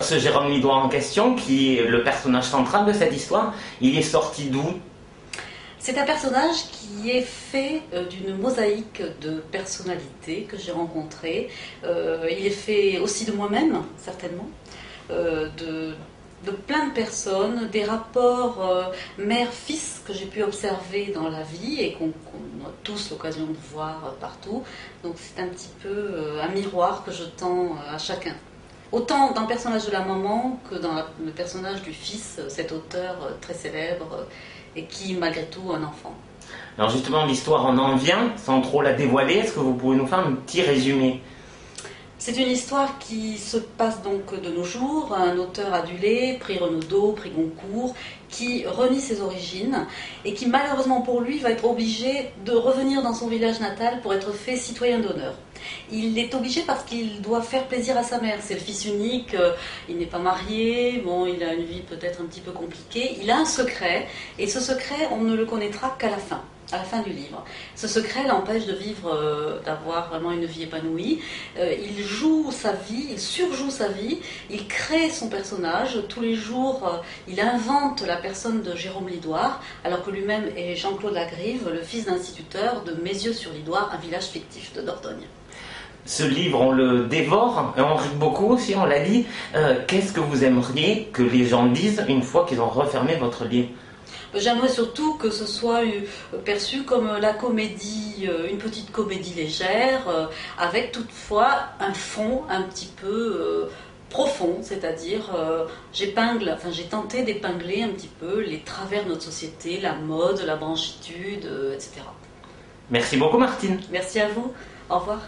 Ce Jérôme Lidoire en question, qui est le personnage central de cette histoire, il est sorti d'où? C'est un personnage qui est fait d'une mosaïque de personnalités que j'ai rencontrées. Il est fait aussi de moi-même, certainement, de plein de personnes, des rapports mère-fils que j'ai pu observer dans la vie et qu'on a tous l'occasion de voir partout. Donc c'est un petit peu un miroir que je tends à chacun. Autant dans le personnage de la maman que dans le personnage du fils, cet auteur très célèbre et qui, malgré tout, un enfant. Alors justement, l'histoire en vient, sans trop la dévoiler. Est-ce que vous pouvez nous faire un petit résumé? C'est une histoire qui se passe donc de nos jours, un auteur adulé, prix Renaudot, prix Goncourt, qui renie ses origines et qui malheureusement pour lui va être obligé de revenir dans son village natal pour être fait citoyen d'honneur. Il est obligé parce qu'il doit faire plaisir à sa mère, c'est le fils unique, il n'est pas marié, bon, il a une vie peut-être un petit peu compliquée, il a un secret et ce secret on ne le connaîtra qu'à la fin du livre. Ce secret l'empêche de vivre, d'avoir vraiment une vie épanouie. Il joue sa vie, il surjoue sa vie, il crée son personnage. Tous les jours, il invente la personne de Jérôme Lidoire, alors que lui-même est Jean-Claude Lagrive, le fils d'instituteur de Mézieux-sur-Lidoire, un village fictif de Dordogne. Ce livre, on le dévore, on rit beaucoup aussi, on l'a dit. Qu'est-ce que vous aimeriez que les gens disent une fois qu'ils ont refermé votre livre? J'aimerais surtout que ce soit perçu comme la comédie, une petite comédie légère, avec toutefois un fond un petit peu profond, c'est-à-dire j'ai tenté d'épingler un petit peu les travers de notre société, la mode, la branchitude, etc. Merci beaucoup Martine. Merci à vous, au revoir.